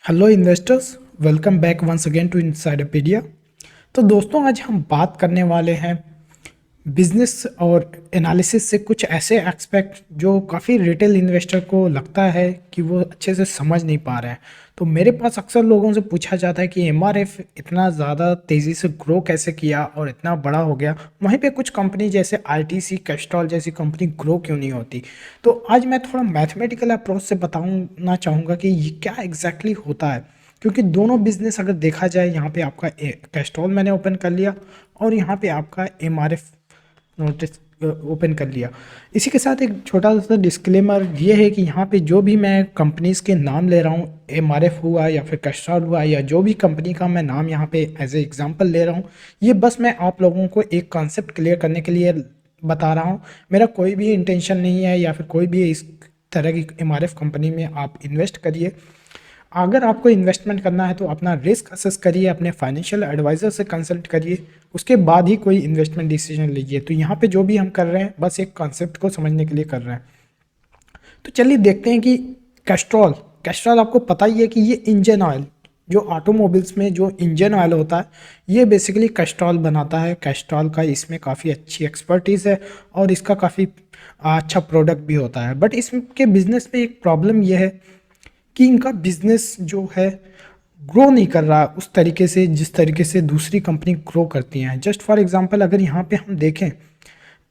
Hello investors, welcome back once again to Insiderpedia. तो दोस्तों, आज हम बात करने वाले हैं बिजनेस और एनालिसिस से कुछ ऐसे एस्पेक्ट जो काफ़ी रिटेल इन्वेस्टर को लगता है कि वो अच्छे से समझ नहीं पा रहे हैं। तो मेरे पास अक्सर लोगों से पूछा जाता है कि एमआरएफ इतना ज़्यादा तेज़ी से ग्रो कैसे किया और इतना बड़ा हो गया, वहीं पे कुछ कंपनी जैसे आईटीसी, कैस्ट्रॉल जैसी कंपनी ग्रो क्यों नहीं होती। तो आज मैं थोड़ा मैथमेटिकल अप्रोच से बताना चाहूँगा कि ये क्या एग्जैक्टली होता है, क्योंकि दोनों बिजनेस अगर देखा जाए, यहाँ पे आपका कैस्ट्रॉल मैंने ओपन कर लिया और यहाँ पे आपका एमआरएफ नोटिस ओपन कर लिया। इसी के साथ एक छोटा सा डिस्क्लेमर ये है कि यहाँ पे जो भी मैं कंपनीज़ के नाम ले रहा हूँ, एमआरएफ हुआ या फिर कैस्ट्रॉल हुआ या जो भी कंपनी का मैं नाम यहाँ पे एज ए एग्जांपल ले रहा हूँ, ये बस मैं आप लोगों को एक कॉन्सेप्ट क्लियर करने के लिए बता रहा हूँ। मेरा कोई भी इंटेंशन नहीं है या फिर कोई भी इस तरह की एमआरएफ कंपनी में आप इन्वेस्ट करिए। अगर आपको इन्वेस्टमेंट करना है तो अपना रिस्क असेस करिए, अपने फाइनेंशियल एडवाइज़र से कंसल्ट करिए, उसके बाद ही कोई इन्वेस्टमेंट डिसीजन लीजिए। तो यहाँ पे जो भी हम कर रहे हैं बस एक कॉन्सेप्ट को समझने के लिए कर रहे हैं। तो चलिए देखते हैं कि कैस्ट्रॉल कैस्ट्रॉल आपको पता ही है कि ये इंजन ऑयल, जो ऑटोमोबाइल्स में जो इंजन ऑयल होता है, ये बेसिकली कैस्ट्रॉल बनाता है। कैस्ट्रॉल का इसमें काफ़ी अच्छी एक्सपर्टीज़ है और इसका काफ़ी अच्छा प्रोडक्ट भी होता है। बट इसके बिजनेस में एक प्रॉब्लम यह है कि इनका बिजनेस जो है ग्रो नहीं कर रहा उस तरीके से जिस तरीके से दूसरी कंपनी ग्रो करती हैं। जस्ट फॉर एग्जांपल अगर यहाँ पे हम देखें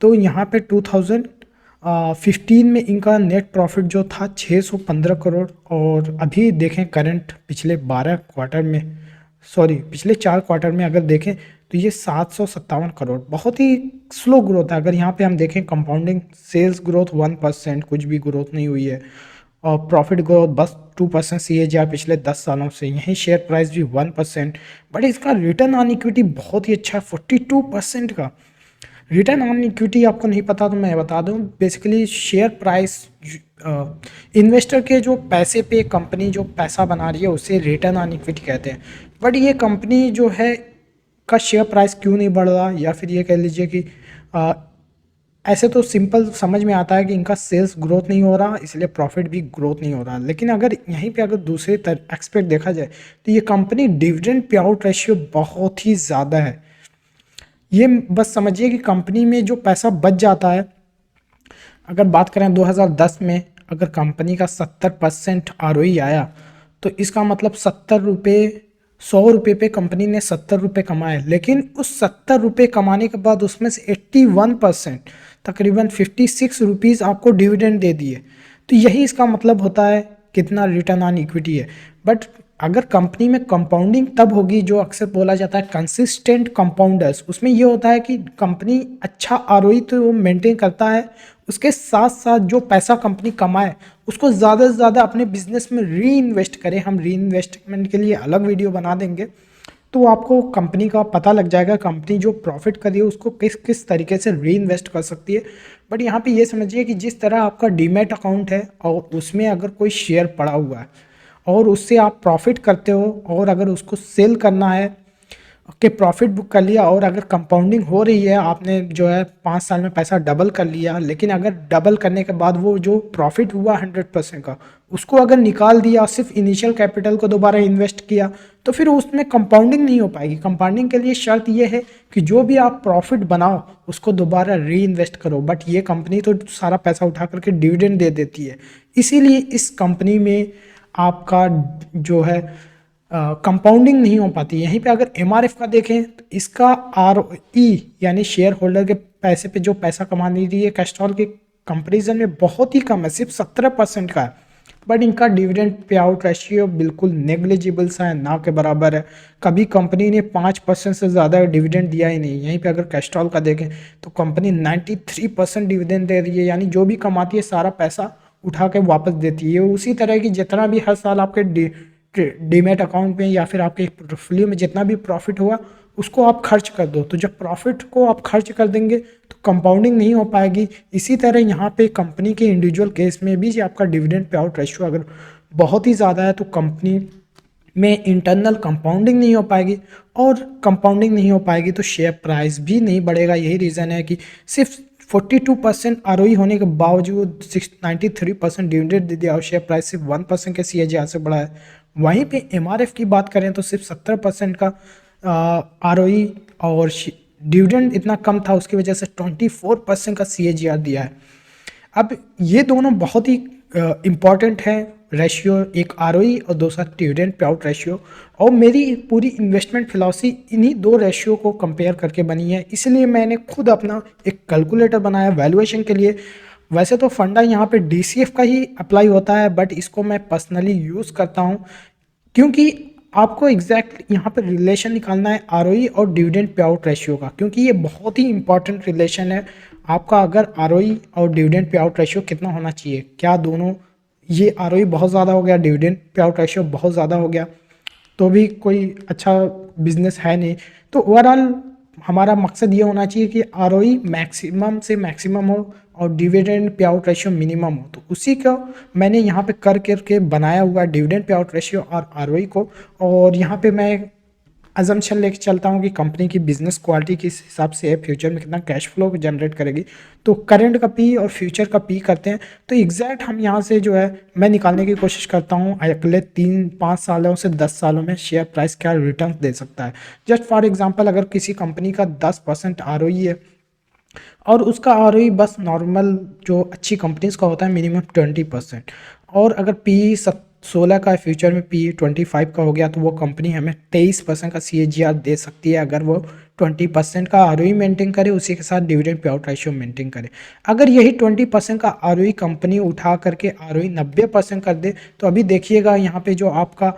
तो यहाँ पे 2015 में इनका नेट प्रॉफिट जो था 615 करोड़, और अभी देखें करंट पिछले 4 क्वार्टर में अगर देखें तो ये 757 करोड़। बहुत ही स्लो ग्रोथ है। अगर यहाँ पे हम देखें कंपाउंडिंग सेल्स ग्रोथ 1%, कुछ भी ग्रोथ नहीं हुई है, और प्रॉफिट ग्रोथ बस 2% CAGR पिछले 10 सालों से। यहीं शेयर प्राइस भी 1%। बट इसका रिटर्न ऑन इक्विटी बहुत ही अच्छा है, 42% का रिटर्न ऑन इक्विटी। आपको नहीं पता तो मैं बता दूं, बेसिकली शेयर प्राइस, इन्वेस्टर के जो पैसे पे कंपनी जो पैसा बना रही है उसे रिटर्न ऑन इक्विटी कहते हैं। बट ये कंपनी जो है का शेयर प्राइस क्यों नहीं बढ़ रहा, या फिर ये कह लीजिए कि ऐसे तो सिंपल समझ में आता है कि इनका सेल्स ग्रोथ नहीं हो रहा, इसलिए प्रॉफिट भी ग्रोथ नहीं हो रहा। लेकिन अगर यहीं पे अगर दूसरे एक्सपेक्ट देखा जाए तो ये company dividend pay out ratio बहुत ही ज़्यादा है। ये बस समझिए कि कंपनी में जो पैसा बच जाता है, अगर बात करें 2010 में अगर कंपनी का 70% ROE आया, तो इसका मतलब 70 रुपये, 100 रुपये पे कंपनी ने 70 रुपये कमाए। लेकिन उस 70 रुपये कमाने के बाद उसमें से 81%, तकरीबन 56 रुपीज़ आपको डिविडेंड दे दिए। तो यही इसका मतलब होता है कितना रिटर्न ऑन इक्विटी है। बट अगर कंपनी में कंपाउंडिंग तब होगी, जो अक्सर बोला जाता है कंसिस्टेंट कंपाउंडर्स, उसमें ये होता है कि कंपनी अच्छा ROE तो मेंटेन करता है, उसके साथ साथ जो पैसा कंपनी कमाए उसको ज़्यादा से ज़्यादा अपने बिजनेस में री इन्वेस्ट करे। हम री इन्वेस्टमेंट के लिए अलग वीडियो बना देंगे, तो आपको कंपनी का पता लग जाएगा कंपनी जो प्रॉफिट कर रही है उसको किस किस तरीके से री इन्वेस्ट कर सकती है। बट यहाँ पे ये समझिए कि जिस तरह आपका डीमैट अकाउंट है और उसमें अगर कोई शेयर पड़ा हुआ है और उससे आप प्रॉफिट करते हो, और अगर उसको सेल करना है कि प्रॉफिट बुक कर लिया, और अगर कंपाउंडिंग हो रही है, आपने जो है 5 साल में पैसा डबल कर लिया, लेकिन अगर डबल करने के बाद वो जो प्रॉफिट हुआ 100% का, उसको अगर निकाल दिया, सिर्फ इनिशियल कैपिटल को दोबारा इन्वेस्ट किया, तो फिर उसमें कंपाउंडिंग नहीं हो पाएगी। कंपाउंडिंग के लिए शर्त ये है कि जो भी आप प्रॉफिट बनाओ उसको दोबारा री इन्वेस्ट करो। बट ये कंपनी तो सारा पैसा उठा करके डिविडेंड दे देती है, इसीलिए इस कंपनी में आपका जो है कंपाउंडिंग नहीं हो पाती। यहीं पे अगर एमआरएफ का देखें तो इसका ROE यानी शेयर होल्डर के पैसे पे जो पैसा कमा रही है कैस्ट्रॉल के कंपेरिजन में बहुत ही कम है, सिर्फ 17% का है। बट इनका डिविडेंड पे आउट रेशियो बिल्कुल नेग्लिजिबल सा है, ना के बराबर है। कभी कंपनी ने 5% से ज़्यादा डिविडेंड दिया ही नहीं। यहीं पे अगर कैस्ट्रॉल का देखें तो कंपनी 93% डिविडेंड दे रही है, यानी जो भी कमाती है सारा पैसा उठा के वापस देती है। उसी तरह की जितना भी हर साल आपके डीमैट अकाउंट में या फिर आपके पोर्टफोलियो में जितना भी प्रॉफिट हुआ उसको आप खर्च कर दो। तो जब प्रॉफिट को आप खर्च कर देंगे तो कंपाउंडिंग नहीं हो पाएगी। इसी तरह यहाँ पे कंपनी के इंडिविजुअल केस में भी आपका डिविडेंड पे आउट रेशियो अगर बहुत ही ज़्यादा है तो कंपनी में इंटरनल कंपाउंडिंग नहीं हो पाएगी, और कंपाउंडिंग नहीं हो पाएगी तो शेयर प्राइस भी नहीं बढ़ेगा। यही रीज़न है कि सिर्फ 42% ROE होने के बावजूद 93% डिविडेंड दे दिया और शेयर प्राइस सिर्फ 1% के CAGR से बढ़ा है। वहीं पे एमआरएफ की बात करें तो सिर्फ 70% का आरओई, और डिविडेंड इतना कम था उसकी वजह से 24% का सीएजीआर दिया है। अब ये दोनों बहुत ही इम्पॉर्टेंट है रेशियो, एक आरओई और दूसरा डिविडेंड पे आउट रेशियो। और मेरी पूरी इन्वेस्टमेंट फिलॉसफी इन्हीं दो रेशियो को कंपेयर करके बनी है, इसलिए मैंने खुद अपना एक कैलकुलेटर बनाया वैल्यूएशन के लिए। वैसे तो फंडा यहाँ पे डीसीएफ का ही अप्लाई होता है, बट इसको मैं पर्सनली यूज़ करता हूँ क्योंकि आपको एग्जैक्ट यहाँ पे रिलेशन निकालना है आरओई और डिविडेंड पे आउट रेशियो का, क्योंकि ये बहुत ही इंपॉर्टेंट रिलेशन है आपका। अगर आरओई और डिविडेंड पे आउट रेशियो कितना होना चाहिए, क्या दोनों, ये आरओई बहुत ज़्यादा हो गया, डिविडेंड पे आउट रेशियो बहुत ज़्यादा हो गया, तो भी कोई अच्छा बिजनेस है नहीं। तो ओवरऑल हमारा मकसद ये होना चाहिए कि आरओई मैक्सिमम से मैक्सिमम हो और dividend pay out ratio minimum हो। तो उसी को मैंने यहाँ पे कर करके बनाया हुआ डिविडेंड पे आउट रेशियो और आरओई को। और यहाँ पे मैं अजम्पशन लेके चलता हूँ कि कंपनी की बिजनेस क्वालिटी किस हिसाब से फ्यूचर में कितना कैश फ्लो जनरेट करेगी। तो करंट का पी और फ्यूचर का पी करते हैं, तो एग्जैक्ट हम यहाँ से जो है मैं निकालने की कोशिश करता हूँ अगले 3-5 सालों से 10 सालों में शेयर प्राइस क्या रिटर्न दे सकता है। जस्ट फॉर एग्जांपल, अगर किसी कंपनी का 10% आरओई है और उसका आरओई बस नॉर्मल जो अच्छी कंपनीज का होता है मिनिमम 20%, और अगर पी 16 का फ्यूचर में पी 25 का हो गया, तो वो कंपनी हमें 23% का सीएजीआर दे सकती है अगर वो 20% का आरओई मेंटेन करे, उसी के साथ dividend pay out ratio maintain करे। अगर यही 20% का आरओई कंपनी उठा करके आरओई 90% कर दे, तो अभी देखिएगा यहाँ पे जो आपका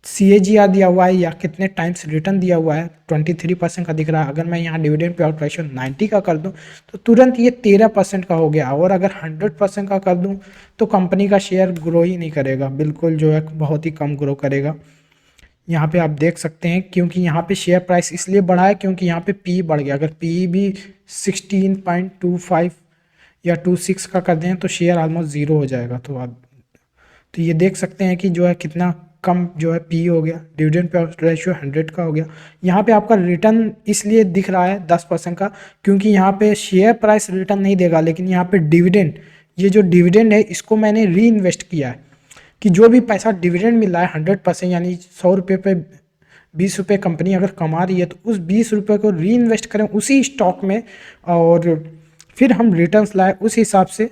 सीएजीआर दिया हुआ है या कितने टाइम्स रिटर्न दिया हुआ है 23% का दिख रहा है। अगर मैं यहाँ डिविडेंड पे आउट रेशियो 90 का कर दूं तो तुरंत ये 13% का हो गया। और अगर 100% का कर दूं तो कंपनी का शेयर ग्रो ही नहीं करेगा, बिल्कुल जो है बहुत ही कम ग्रो करेगा। यहाँ पे आप देख सकते हैं, क्योंकि यहाँ पे शेयर प्राइस इसलिए बढ़ा है क्योंकि यहाँ पे पी बढ़ गया। अगर पी भी 16.25 या 26 का कर दें तो शेयर ऑलमोस्ट ज़ीरो हो जाएगा। तो आप तो ये देख सकते हैं कि जो है कितना कम जो है पी हो गया, डिविडेंड पे रेशियो 100 का हो गया। यहाँ पे आपका रिटर्न इसलिए दिख रहा है 10% का क्योंकि यहाँ पे शेयर प्राइस रिटर्न नहीं देगा, लेकिन यहाँ पे डिविडेंड, ये जो डिविडेंड है इसको मैंने री इन्वेस्ट किया है कि जो भी पैसा डिविडेंड मिल रहा है 100%, यानी 100 रुपये पे 20 रुपये कंपनी अगर कमा रही है तो उस 20 रुपये को री इन्वेस्ट करें उसी स्टॉक में, और फिर हम रिटर्न्स लाए उस हिसाब से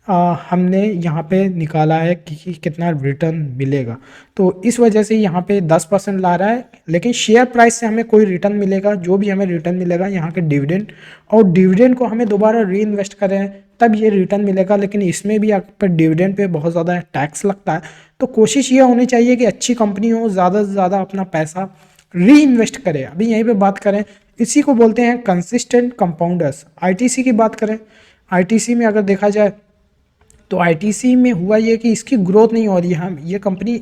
हमने यहाँ पे निकाला है कि कितना रिटर्न मिलेगा। तो इस वजह से यहाँ पे 10% ला रहा है, लेकिन शेयर प्राइस से हमें कोई रिटर्न मिलेगा, जो भी हमें रिटर्न मिलेगा यहाँ के डिविडेंड, और डिविडेंड को हमें दोबारा री इन्वेस्ट करें तब ये रिटर्न मिलेगा। लेकिन इसमें भी आप पर डिविडेंड पे बहुत ज़्यादा टैक्स लगता है। तो कोशिश ये होनी चाहिए कि अच्छी कंपनी हो, ज़्यादा से ज़्यादा अपना पैसा री इन्वेस्ट करे। अभी यहीं पे बात करें, इसी को बोलते हैं कंसिस्टेंट कंपाउंडर्स। आईटीसी की बात करें, आईटीसी में अगर देखा जाए तो आईटीसी में हुआ ये कि इसकी ग्रोथ नहीं हो रही है। ये कंपनी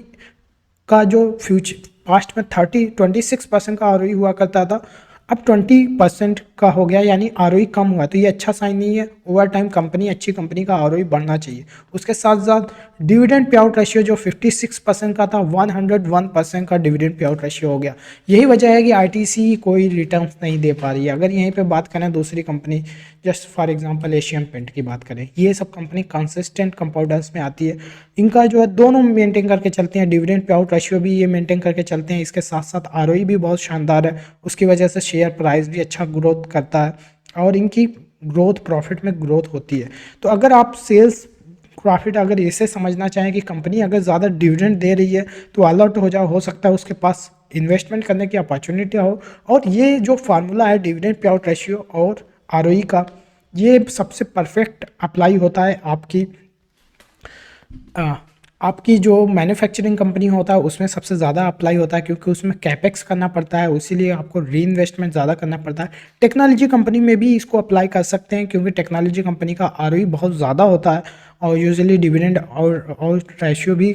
का जो फ्यूचर पास्ट में 26% का आरओई हुआ करता था, अब 20% का हो गया, यानी आरओई कम हुआ। तो ये अच्छा साइन नहीं है। ओवर टाइम कंपनी, अच्छी कंपनी का आरओई बढ़ना चाहिए। उसके साथ साथ डिविडेंड पे आउट रेशियो जो 56% का था 101% का डिविडेंड पे आउट रेशियो हो गया। यही वजह है कि आईटीसी कोई रिटर्न्स नहीं दे पा रही है। अगर यहीं पे बात करें दूसरी company, just for example Asian paint की बात करें, ये सब कंपनी कंसिस्टेंट कंपाउंडर्स में आती है। इनका जो है दोनों मेंटेन करके चलते हैं, डिविडेंड पे आउट रेशियो भी ये मेंटेन करके चलते हैं, इसके साथ साथ आरओई भी बहुत शानदार है। उसकी वजह से शेयर प्राइस भी अच्छा ग्रोथ करता है और इनकी ग्रोथ प्रॉफिट में ग्रोथ होती है। तो अगर आप सेल्स प्रॉफिट अगर इसे समझना चाहें कि कंपनी अगर ज़्यादा डिविडेंड दे रही है तो अलर्ट हो जाओ, हो सकता है उसके पास इन्वेस्टमेंट करने की अपॉर्चुनिटी हो। और ये जो फार्मूला है डिविडेंड पे आउट रेशियो और आरओई का, ये सबसे परफेक्ट अप्लाई होता है आपकी जो मैन्युफैक्चरिंग कंपनी होता है उसमें सबसे ज़्यादा अप्लाई होता है, क्योंकि उसमें कैपेक्स करना पड़ता है, इसीलिए आपको री इन्वेस्टमेंट ज़्यादा करना पड़ता है। टेक्नोलॉजी कंपनी में भी इसको अप्लाई कर सकते हैं, क्योंकि टेक्नोलॉजी कंपनी का आरओई बहुत ज़्यादा होता है और यूजुअली डिविडेंड और रेशियो भी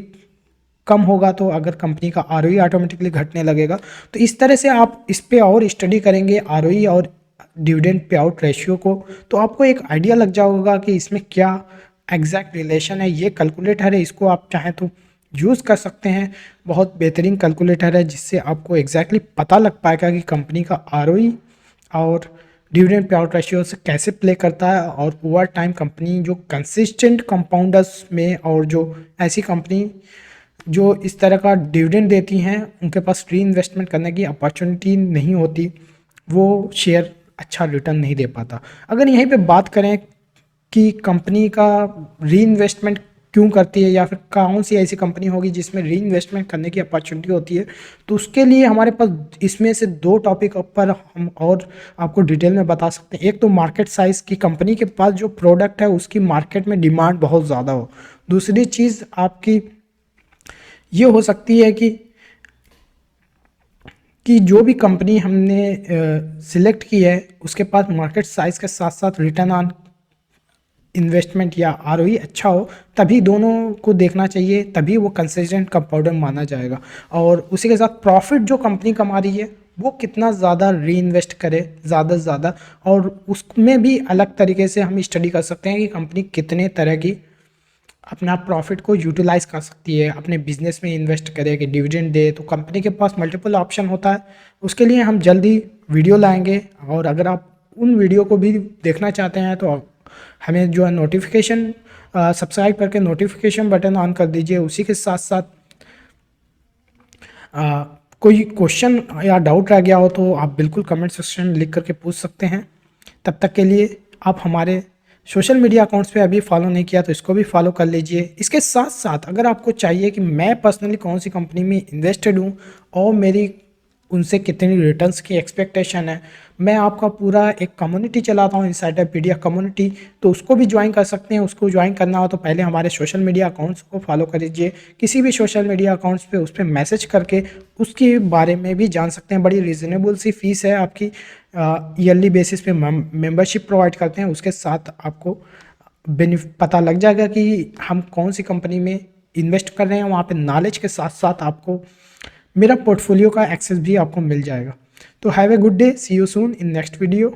कम होगा। तो अगर कंपनी का आरओई ऑटोमेटिकली घटने लगेगा। तो इस तरह से आप इस पे और स्टडी करेंगे आरओई और डिविडेंड पे आउट रेशियो को, तो आपको एक आइडिया लग जाएगा कि इसमें क्या एग्जैक्ट रिलेशन है। ये कैलकुलेटर है, इसको आप चाहें तो यूज़ कर सकते हैं। बहुत बेहतरीन कैलकुलेटर है जिससे आपको एग्जैक्टली पता लग पाएगा कि कंपनी का आरओई और डिविडेंड पे आउट रेशियो से कैसे प्ले करता है। और ओवर टाइम कंपनी जो कंसिस्टेंट कंपाउंडर्स में और जो ऐसी कंपनी जो इस तरह का डिविडेंड देती हैं उनके पास री इन्वेस्टमेंट करने की अपॉर्चुनिटी नहीं होती, वो शेयर अच्छा रिटर्न नहीं दे पाता। अगर यहीं पे बात करें कि कंपनी का री इन्वेस्टमेंट क्यों करती है या फिर कौन सी ऐसी कंपनी होगी जिसमें री इन्वेस्टमेंट करने की अपॉर्चुनिटी होती है, तो उसके लिए हमारे पास इसमें से दो टॉपिक पर हम और आपको डिटेल में बता सकते हैं। एक तो मार्केट साइज़ की, कंपनी के पास जो प्रोडक्ट है उसकी मार्केट में डिमांड बहुत ज़्यादा हो। दूसरी चीज़ आपकी ये हो सकती है कि जो भी कंपनी हमने सिलेक्ट की है उसके पास मार्केट साइज़ के साथ साथ रिटर्न ऑन इन्वेस्टमेंट या आरओई अच्छा हो, तभी दोनों को देखना चाहिए, तभी वो कंसिस्टेंट कंपाउंडर माना जाएगा। और उसी के साथ प्रॉफिट जो कंपनी कमा रही है वो कितना ज़्यादा री इन्वेस्ट करे ज़्यादा से ज़्यादा, और उसमें भी अलग तरीके से हम स्टडी कर सकते हैं कि कंपनी कितने तरह की अपना प्रॉफिट को यूटिलाइज कर सकती है, अपने बिजनेस में इन्वेस्ट करे कि डिविडेंड दे। तो कंपनी के पास मल्टीपल ऑप्शन होता है। उसके लिए हम जल्दी वीडियो लाएंगे, और अगर आप उन वीडियो को भी देखना चाहते हैं तो हमें जो है नोटिफिकेशन सब्सक्राइब करके नोटिफिकेशन बटन ऑन कर दीजिए। उसी के साथ साथ कोई क्वेश्चन या डाउट रह गया हो तो आप बिल्कुल कमेंट सेक्शन में लिख करके पूछ सकते हैं। तब तक के लिए आप हमारे सोशल मीडिया अकाउंट्स पे अभी फॉलो नहीं किया तो इसको भी फॉलो कर लीजिए। इसके साथ साथ अगर आपको चाहिए कि मैं पर्सनली कौन सी कंपनी में इन्वेस्टेड हूँ और मेरी उनसे कितनी रिटर्न्स की एक्सपेक्टेशन है, मैं आपका पूरा एक कम्युनिटी चलाता हूँ इनसाइडर पीडिया कम्युनिटी, तो उसको भी ज्वाइन कर सकते हैं। उसको ज्वाइन करना हो तो पहले हमारे सोशल मीडिया अकाउंट्स को फॉलो कर लीजिए। किसी भी सोशल मीडिया अकाउंट्स पे उस पर मैसेज करके उसके बारे में भी जान सकते हैं। बड़ी रीज़नेबल सी फीस है आपकी, ईयरली बेसिस पे मेंबरशिप प्रोवाइड करते हैं। उसके साथ आपको पता लग जाएगा कि हम कौन सी कंपनी में इन्वेस्ट कर रहे हैं। वहाँ पे नॉलेज के साथ साथ आपको मेरा पोर्टफोलियो का एक्सेस भी आपको मिल जाएगा। तो have a good day, see you soon in next video.